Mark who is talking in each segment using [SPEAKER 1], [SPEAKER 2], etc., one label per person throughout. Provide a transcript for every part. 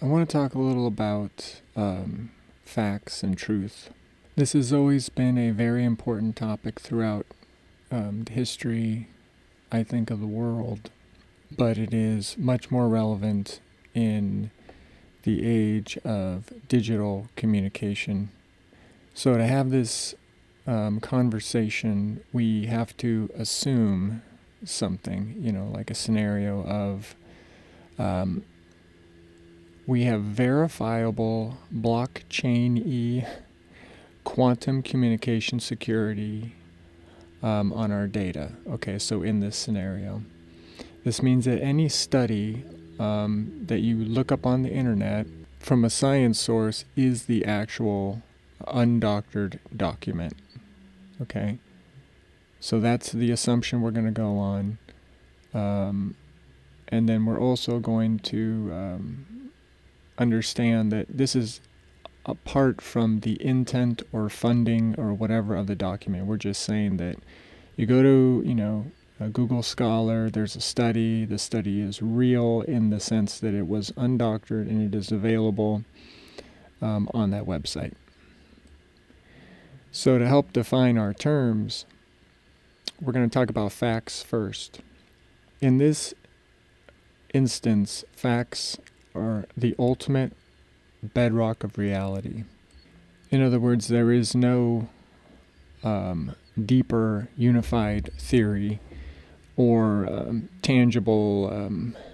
[SPEAKER 1] I want to talk a little about facts and truth. This has always been a very important topic throughout history, I think, of the world, but it is much more relevant in the age of digital communication. So to have this conversation, we have to assume something, like a scenario of we have verifiable blockchain-y quantum communication security on our data. Okay, so in this scenario, this means that any study that you look up on the internet from a science source is the actual undoctored document. Okay, so that's the assumption we're going to go on. And then we're also going to understand that this is apart from the intent or funding or whatever of the document. We're just saying that you go to, a Google Scholar, there's a study. The study is real in the sense that it was undoctored and it is available on that website. So to help define our terms, we're going to talk about facts first. In this instance, facts are the ultimate bedrock of reality. In other words, there is no deeper unified theory or tangible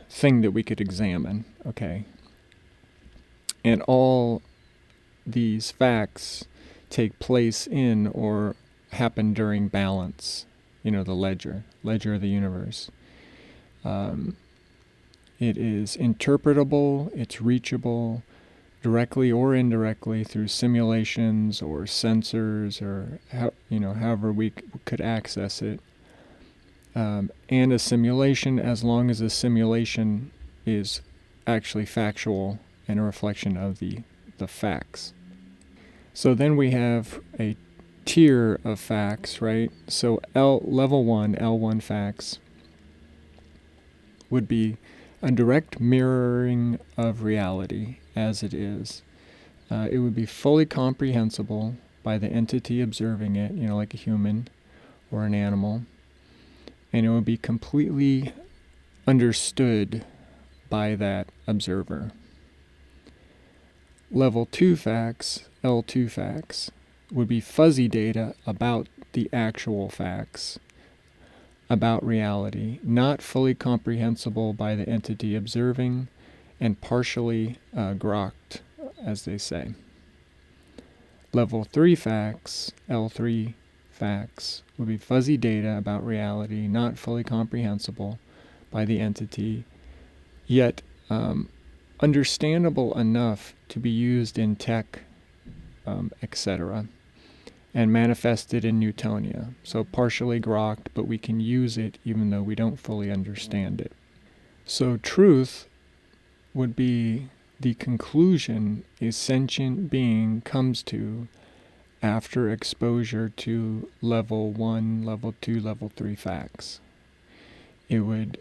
[SPEAKER 1] thing that we could examine, okay? And all these facts take place in or happen during balance, the ledger of the universe. It is interpretable, it's reachable directly or indirectly through simulations or sensors or however we could access it. And a simulation, as long as the simulation is actually factual and a reflection of the facts. So then we have a tier of facts, right? So level 1, L1 facts, would be a direct mirroring of reality as it is. It would be fully comprehensible by the entity observing it, like a human or an animal. And it would be completely understood by that observer. Level 2 facts, L2 facts, would be fuzzy data about the actual facts, about reality, not fully comprehensible by the entity observing, and partially grokked, as they say. Level 3 facts, L3 facts, would be fuzzy data about reality, not fully comprehensible by the entity, yet understandable enough to be used in tech, etc., and manifested in Newtonia. So partially grokked, but we can use it even though we don't fully understand it. So truth would be the conclusion a sentient being comes to after exposure to level 1, level 2, level 3 facts. It would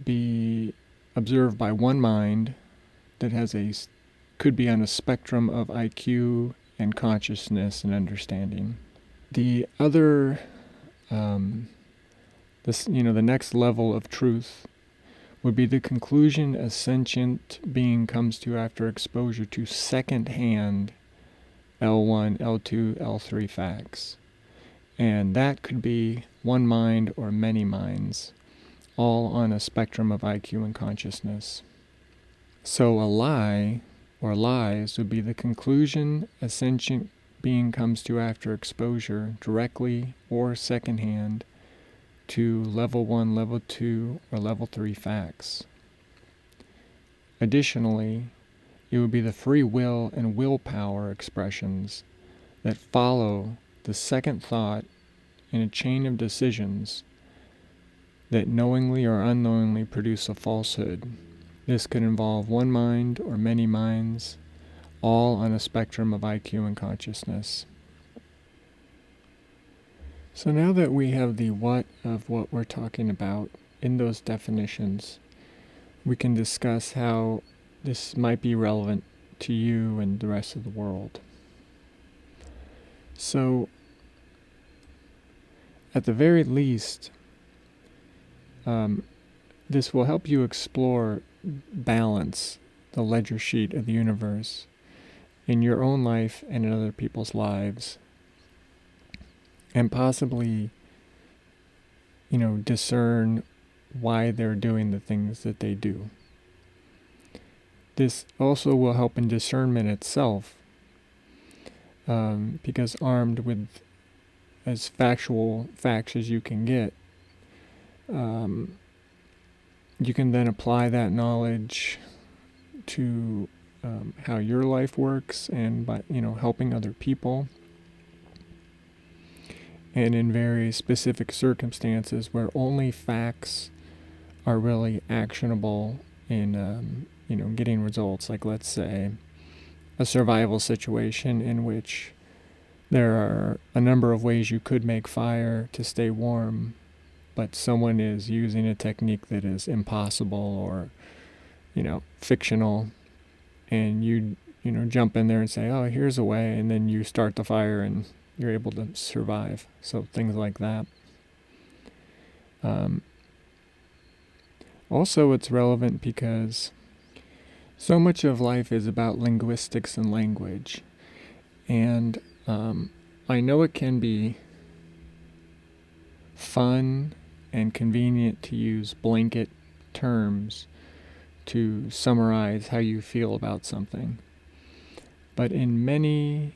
[SPEAKER 1] be observed by one mind that could be on a spectrum of IQ and consciousness and understanding. The other, the next level of truth would be the conclusion a sentient being comes to after exposure to second-hand L1, L2, L3 facts. And that could be one mind or many minds, all on a spectrum of IQ and consciousness. So a lie or lies would be the conclusion a sentient being comes to after exposure, directly or secondhand, to level 1, level 2, or level 3 facts. Additionally, it would be the free will and willpower expressions that follow the second thought in a chain of decisions that knowingly or unknowingly produce a falsehood. This could involve one mind or many minds, all on a spectrum of IQ and consciousness. So now that we have the what of what we're talking about in those definitions, we can discuss how this might be relevant to you and the rest of the world. So, at the very least, this will help you explore balance, the ledger sheet of the universe, in your own life and in other people's lives, and possibly, discern why they're doing the things that they do. This also will help in discernment itself, because armed with as factual facts as you can get, you can then apply that knowledge to how your life works, and by helping other people, and in very specific circumstances where only facts are really actionable in getting results. Like, let's say a survival situation in which there are a number of ways you could make fire to stay warm, but someone is using a technique that is impossible or fictional, and you jump in there and say, oh, here's a way, and then you start the fire and you're able to survive. So things like that. Also, it's relevant because so much of life is about linguistics and language, and I know it can be fun and convenient to use blanket terms to summarize how you feel about something. But in many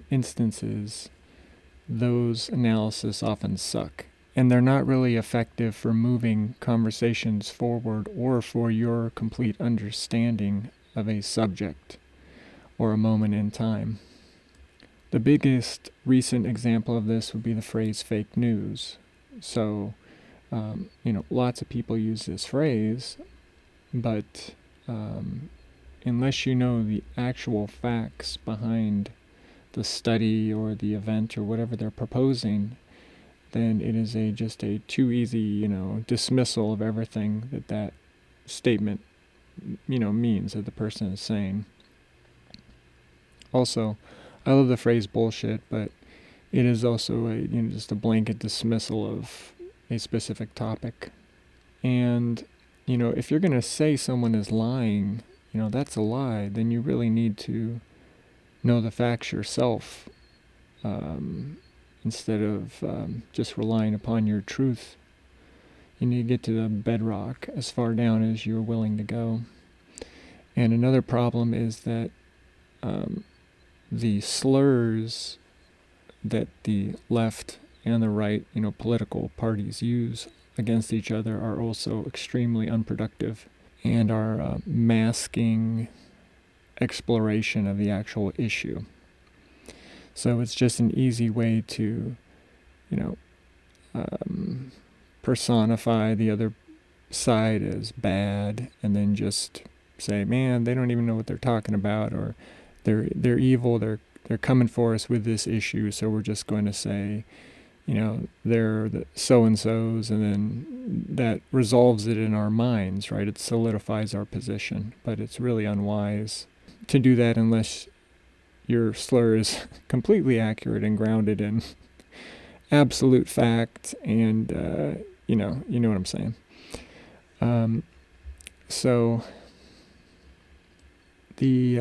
[SPEAKER 1] instances, those analyses often suck, and they're not really effective for moving conversations forward or for your complete understanding of a subject or a moment in time. The biggest recent example of this would be the phrase fake news. So, lots of people use this phrase, but unless you know the actual facts behind the study or the event or whatever they're proposing, then it is just a too easy, dismissal of everything that statement, means, that the person is saying. Also, I love the phrase bullshit, but it is also just a blanket dismissal of a specific topic. And, if you're going to say someone is lying, that's a lie, then you really need to know the facts yourself, instead of just relying upon your truth. You need to get to the bedrock as far down as you're willing to go. And another problem is that the slurs that the left and the right, political parties use against each other are also extremely unproductive and are masking exploration of the actual issue. So it's just an easy way to, personify the other side as bad, and then just say, man, they don't even know what they're talking about, or they're evil, they're coming for us with this issue, so we're just going to say, they're the so-and-sos, and then that resolves it in our minds, right? It solidifies our position, but it's really unwise to do that unless your slur is completely accurate and grounded in absolute fact, and you know what I'm saying. So the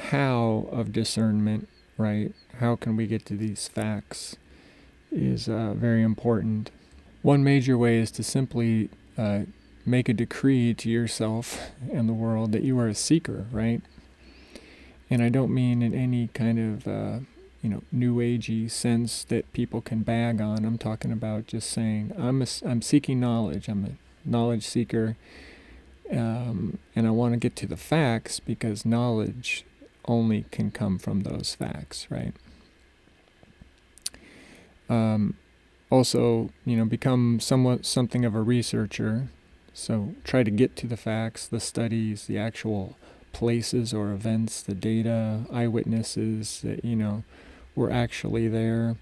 [SPEAKER 1] how of discernment, right? How can we get to these facts is very important. One major way is to simply make a decree to yourself and the world that you are a seeker, right? And I don't mean in any kind of new agey sense that people can bag on. I'm talking about just saying I'm seeking knowledge. I'm a knowledge seeker, and I want to get to the facts because knowledge only can come from those facts, right? Also, become something of a researcher. So try to get to the facts, the studies, the actual places or events, the data, eyewitnesses that, were actually there.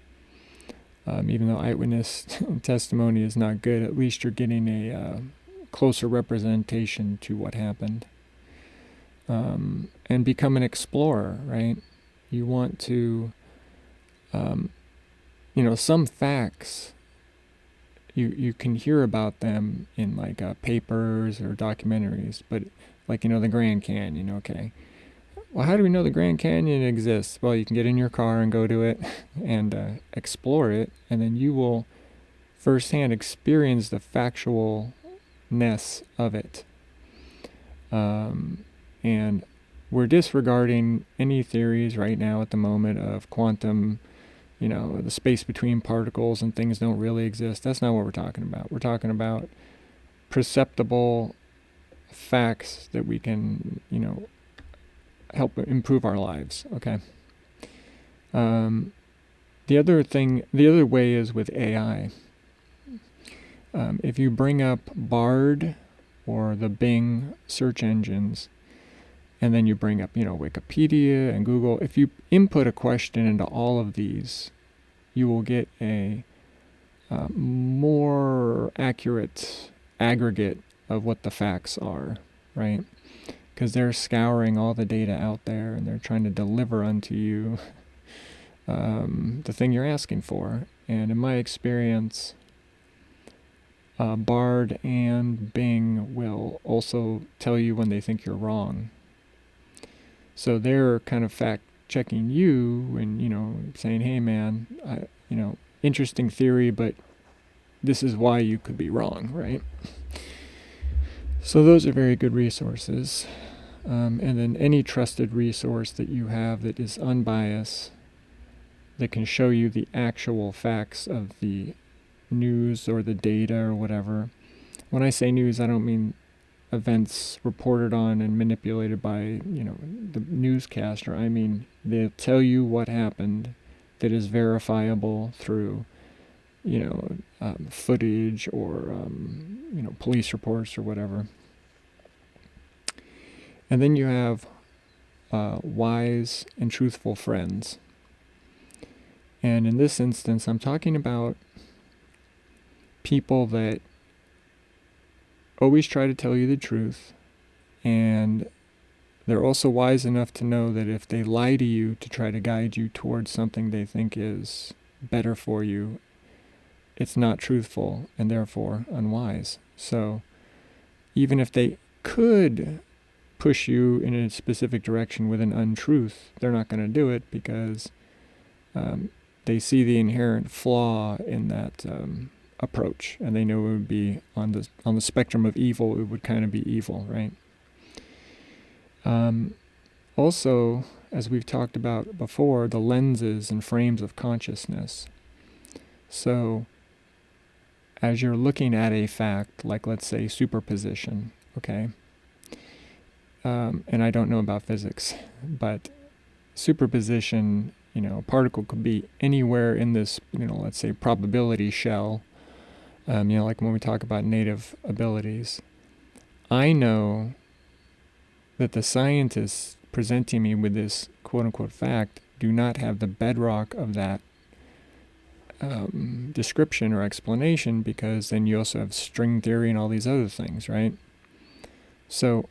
[SPEAKER 1] Even though eyewitness testimony is not good, at least you're getting a closer representation to what happened. And become an explorer, right? You want to, some facts, you can hear about them in like papers or documentaries, but like, the Grand Canyon, okay. Well, how do we know the Grand Canyon exists? Well, you can get in your car and go to it and explore it, and then you will firsthand experience the factualness of it. And we're disregarding any theories right now at the moment of quantum, the space between particles and things don't really exist. That's not what we're talking about. We're talking about perceptible facts that we can, help improve our lives, okay? The other way is with AI. If you bring up Bard or the Bing search engines, and then you bring up, Wikipedia and Google, if you input a question into all of these, you will get a more accurate aggregate of what the facts are, right? Because they're scouring all the data out there and they're trying to deliver unto you the thing you're asking for. And in my experience, Bard and Bing will also tell you when they think you're wrong. So they're kind of fact-checking you and, saying, hey, man, interesting theory, but this is why you could be wrong, right? So those are very good resources. And then any trusted resource that you have that is unbiased, that can show you the actual facts of the news or the data or whatever. When I say news, I don't mean events reported on and manipulated by, the newscaster. I mean, they'll tell you what happened that is verifiable through, footage or, police reports or whatever. And then you have wise and truthful friends. And in this instance, I'm talking about people that always try to tell you the truth, and they're also wise enough to know that if they lie to you to try to guide you towards something they think is better for you, it's not truthful and therefore unwise. So even if they could push you in a specific direction with an untruth, they're not going to do it because they see the inherent flaw in that approach, and they know it would be on the spectrum of evil. It would kind of be evil, right? Also, as we've talked about before, the lenses and frames of consciousness. So, as you're looking at a fact, like let's say superposition, okay? And I don't know about physics, but superposition, a particle could be anywhere in this, let's say probability shell. Like when we talk about native abilities, I know that the scientists presenting me with this quote-unquote fact do not have the bedrock of that description or explanation, because then you also have string theory and all these other things, right? So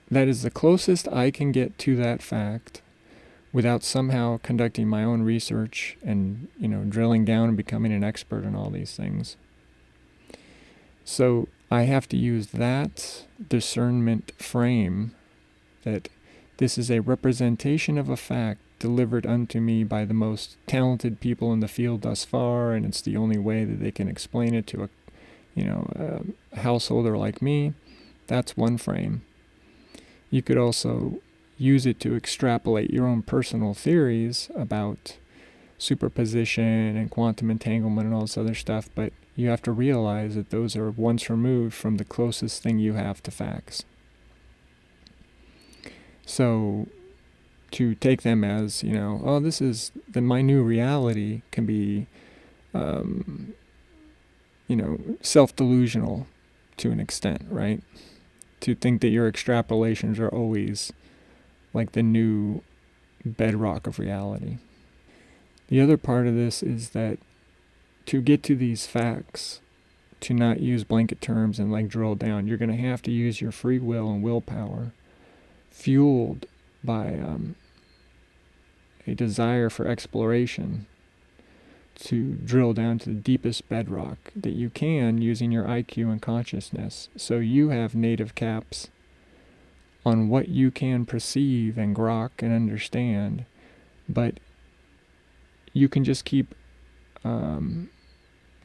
[SPEAKER 1] that is the closest I can get to that fact without somehow conducting my own research and, drilling down and becoming an expert on all these things. So I have to use that discernment frame that this is a representation of a fact delivered unto me by the most talented people in the field thus far, and it's the only way that they can explain it to a householder like me. That's one frame. You could also use it to extrapolate your own personal theories about superposition and quantum entanglement and all this other stuff, but you have to realize that those are once removed from the closest thing you have to facts. So to take them as, this is my new reality can be, self-delusional to an extent, right? To think that your extrapolations are always like the new bedrock of reality. The other part of this is that to get to these facts, to not use blanket terms and like drill down. You're going to have to use your free will and willpower, fueled by a desire for exploration, to drill down to the deepest bedrock that you can using your IQ and consciousness. So you have native caps on what you can perceive and grok and understand, but you can just keep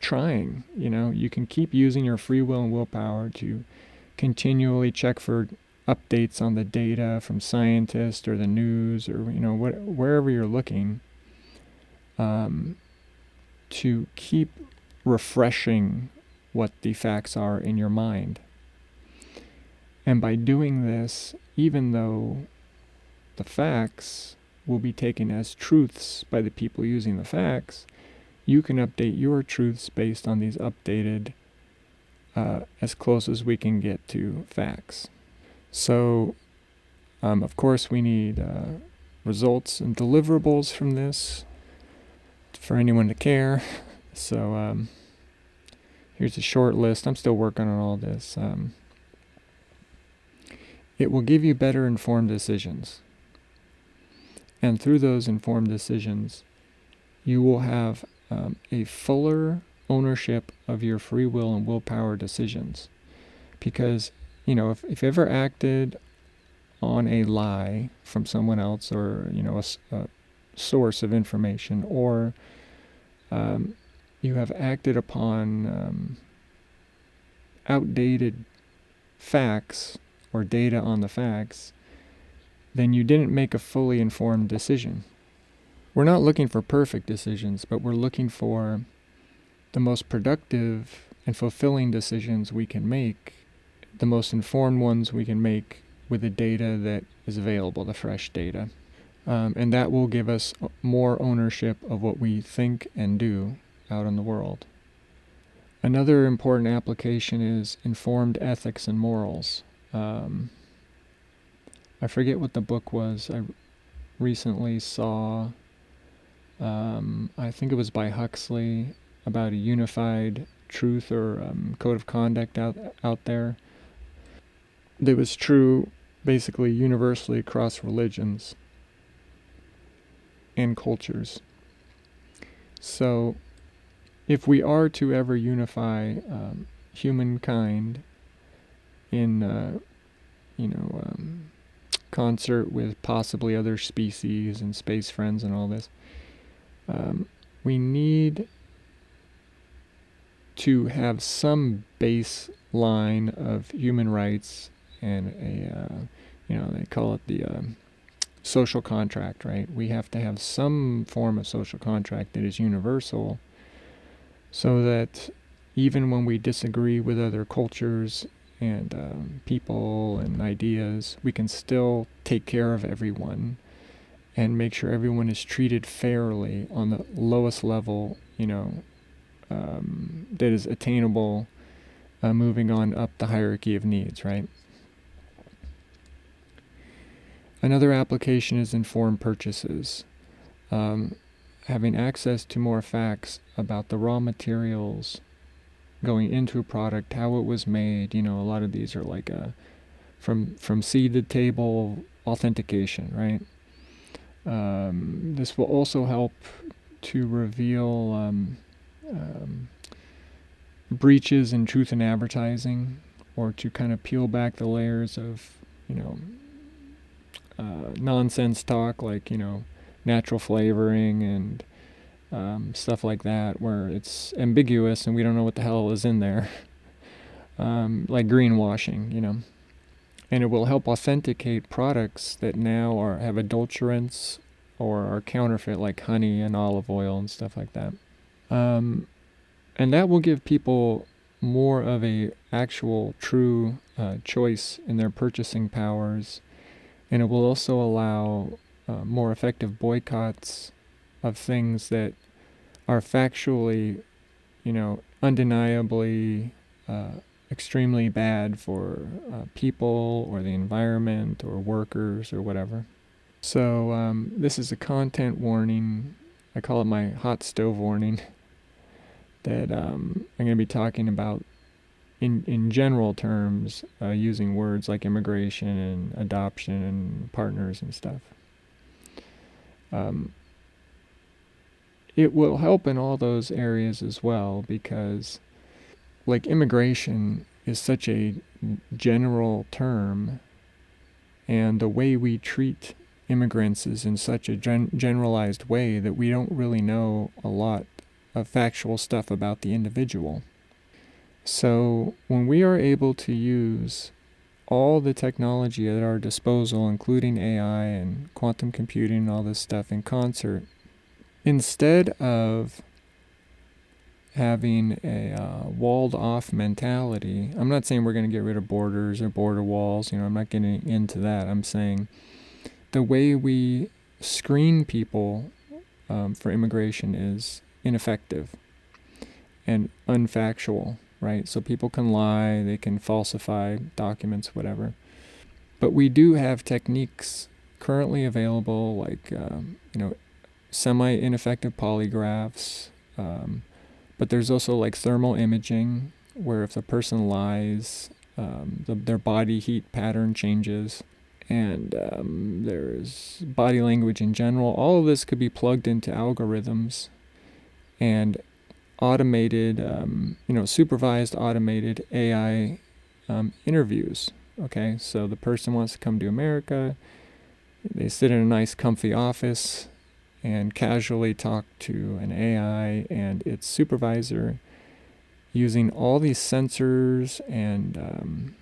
[SPEAKER 1] trying. You can keep using your free will and willpower to continually check for updates on the data from scientists or the news or wherever you're looking, to keep refreshing what the facts are in your mind. And by doing this, even though the facts will be taken as truths by the people using the facts, you can update your truths based on these updated, as close as we can get to facts. So, of course, we need results and deliverables from this for anyone to care. So here's a short list. I'm still working on all this. It will give you better informed decisions. And through those informed decisions, you will have a fuller ownership of your free will and willpower decisions. Because, if you've ever acted on a lie from someone else, or, a source of information, or you have acted upon outdated facts or data on the facts, then you didn't make a fully informed decision. We're not looking for perfect decisions, but we're looking for the most productive and fulfilling decisions we can make, the most informed ones we can make with the data that is available, the fresh data. And that will give us more ownership of what we think and do out in the world. Another important application is informed ethics and morals. I forget what the book was. I recently saw, I think it was by Huxley, about a unified truth or code of conduct out there that was true basically universally across religions and cultures. So if we are to ever unify humankind in concert with possibly other species and space friends and all this, we need to have some baseline of human rights and they call it the social contract, right? We have to have some form of social contract that is universal, so that even when we disagree with other cultures and people and ideas, we can still take care of everyone and make sure everyone is treated fairly on the lowest level, that is attainable, moving on up the hierarchy of needs, right? Another application is informed purchases. Having access to more facts about the raw materials going into a product, how it was made. A lot of these are like from seed to table authentication, right? This will also help to reveal breaches in truth in advertising, or to kind of peel back the layers of, nonsense talk, like, natural flavoring and stuff like that, where it's ambiguous and we don't know what the hell is in there. Like greenwashing, And it will help authenticate products that now have adulterants or are counterfeit, like honey and olive oil and stuff like that. And that will give people more of a actual true choice in their purchasing powers. And it will also allow more effective boycotts of things that are factually, undeniably extremely bad for people or the environment or workers or whatever. So this is a content warning. I call it my hot stove warning. that I'm going to be talking about in general terms, using words like immigration and adoption and partners and stuff. It will help in all those areas as well, because like immigration is such a general term, and the way we treat immigrants is in such a generalized way that we don't really know a lot of factual stuff about the individual. So when we are able to use all the technology at our disposal, including AI and quantum computing and all this stuff in concert, instead of having a walled-off mentality, I'm not saying we're going to get rid of borders or border walls, I'm not getting into that. I'm saying the way we screen people for immigration is ineffective and unfactual, right? So people can lie, they can falsify documents, whatever. But we do have techniques currently available, like, semi-ineffective polygraphs, but there's also like thermal imaging, where if the person lies, their body heat pattern changes. And there's body language in general. All of this could be plugged into algorithms and automated, supervised automated AI interviews. Okay, so the person wants to come to America. They sit in a nice comfy office and casually talk to an AI and its supervisor using all these sensors and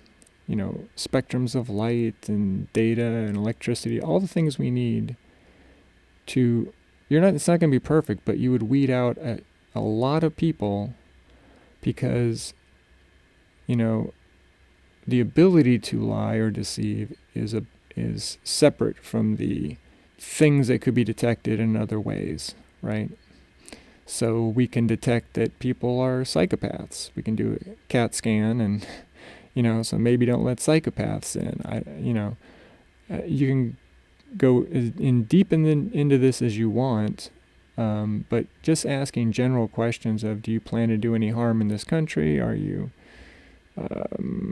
[SPEAKER 1] spectrums of light and data and electricity, all the things we need to, it's not going to be perfect, but you would weed out a lot of people, because, the ability to lie or deceive is separate from the things that could be detected in other ways, right? So we can detect that people are psychopaths. We can do a CAT scan and so maybe don't let psychopaths in. You can go in deep into this as you want, but just asking general questions of, do you plan to do any harm in this country? Are you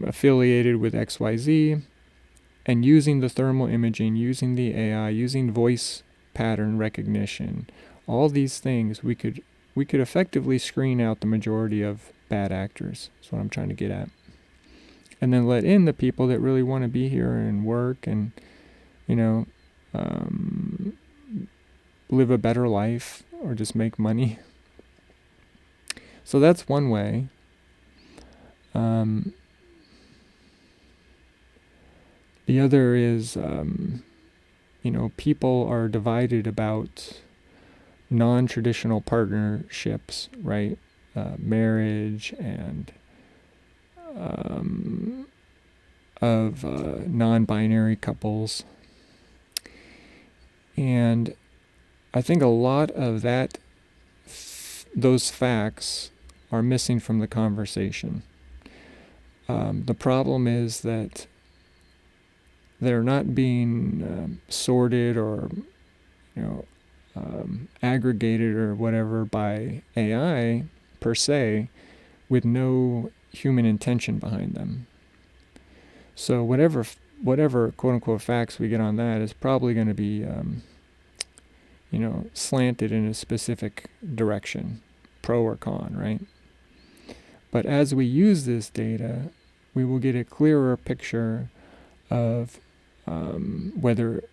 [SPEAKER 1] affiliated with XYZ? And using the thermal imaging, using the AI, using voice pattern recognition, all these things, we could effectively screen out the majority of bad actors. That's what I'm trying to get at. And then let in the people that really want to be here and work and, live a better life or just make money. So that's one way. The other is, people are divided about non-traditional partnerships, right? Marriage and of non-binary couples. And I think a lot of those facts are missing from the conversation. The problem is that they're not being sorted or, aggregated or whatever by AI per se, with no human intention behind them. So whatever quote unquote facts we get on that is probably going to be, slanted in a specific direction, pro or con, right? But as we use this data, we will get a clearer picture of whether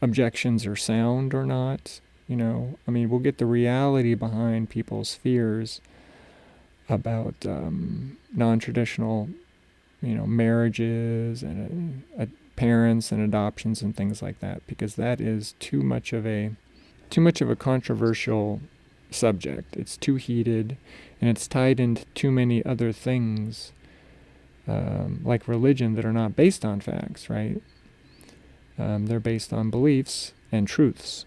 [SPEAKER 1] objections are sound or not. We'll get the reality behind people's fears about non-traditional, marriages and parents and adoptions and things like that, because that is too much of a controversial subject. It's too heated, and it's tied into too many other things, like religion, that are not based on facts, right? They're based on beliefs and truths.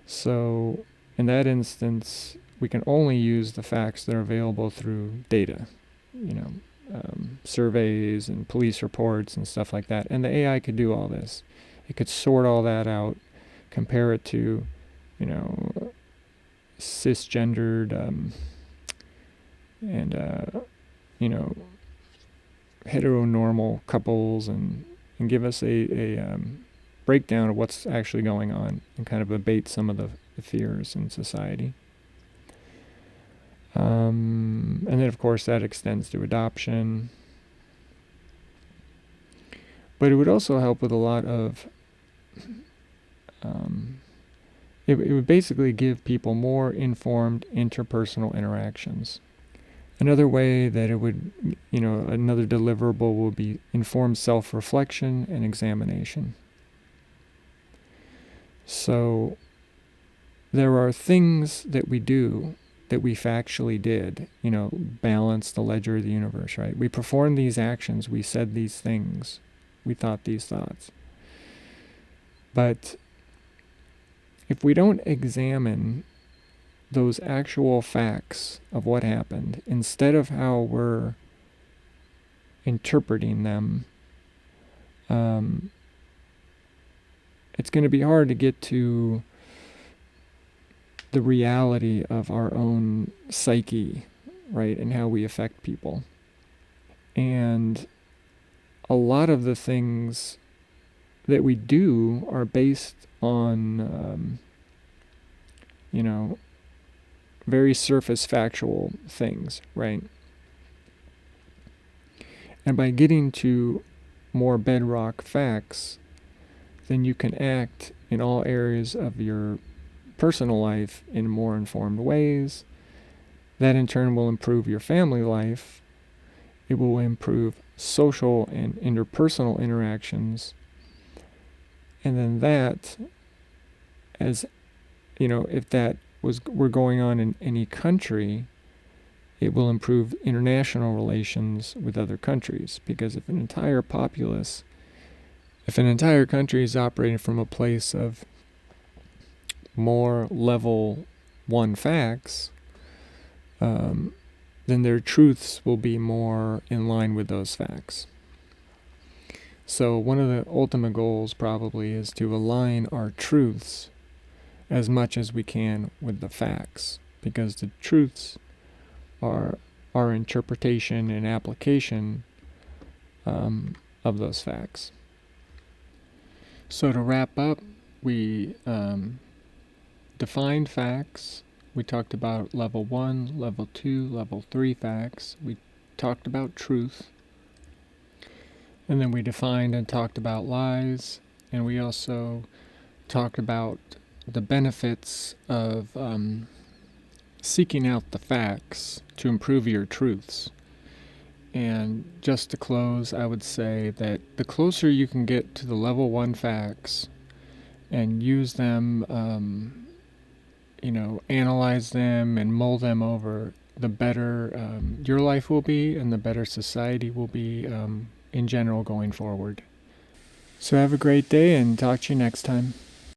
[SPEAKER 1] So in that instance, we can only use the facts that are available through data, surveys and police reports and stuff like that. And the AI could do all this. It could sort all that out, compare it to, cisgendered and heteronormal couples, and give us a breakdown of what's actually going on, and kind of abate some of the fears in society. And then, of course, that extends to adoption. But it would also help with a lot of... it would basically give people more informed interpersonal interactions. Another way that it would, another deliverable will be informed self-reflection and examination. So there are things that we do that we factually did, balance the ledger of the universe, right? We performed these actions, we said these things, we thought these thoughts. But if we don't examine those actual facts of what happened, instead of how we're interpreting them, it's going to be hard to get to the reality of our own psyche, right, and how we affect people. And a lot of the things that we do are based on, very surface factual things, right? And by getting to more bedrock facts, then you can act in all areas of your personal life in more informed ways. That in turn will improve your family life. It will improve social and interpersonal interactions. And then that, as if that were going on in any country, it will improve international relations with other countries. Because if an entire country is operating from a place of more level 1 facts, then their truths will be more in line with those facts. So one of the ultimate goals probably is to align our truths as much as we can with the facts, because the truths are our interpretation and application of those facts. So to wrap up, we defined facts. We talked about level 1, level 2, level 3 facts. We talked about truth. And then we defined and talked about lies. And we also talked about the benefits of seeking out the facts to improve your truths. And just to close, I would say that the closer you can get to the level 1 facts and use them, analyze them and mull them over, the better your life will be, and the better society will be in general going forward. So have a great day, and talk to you next time.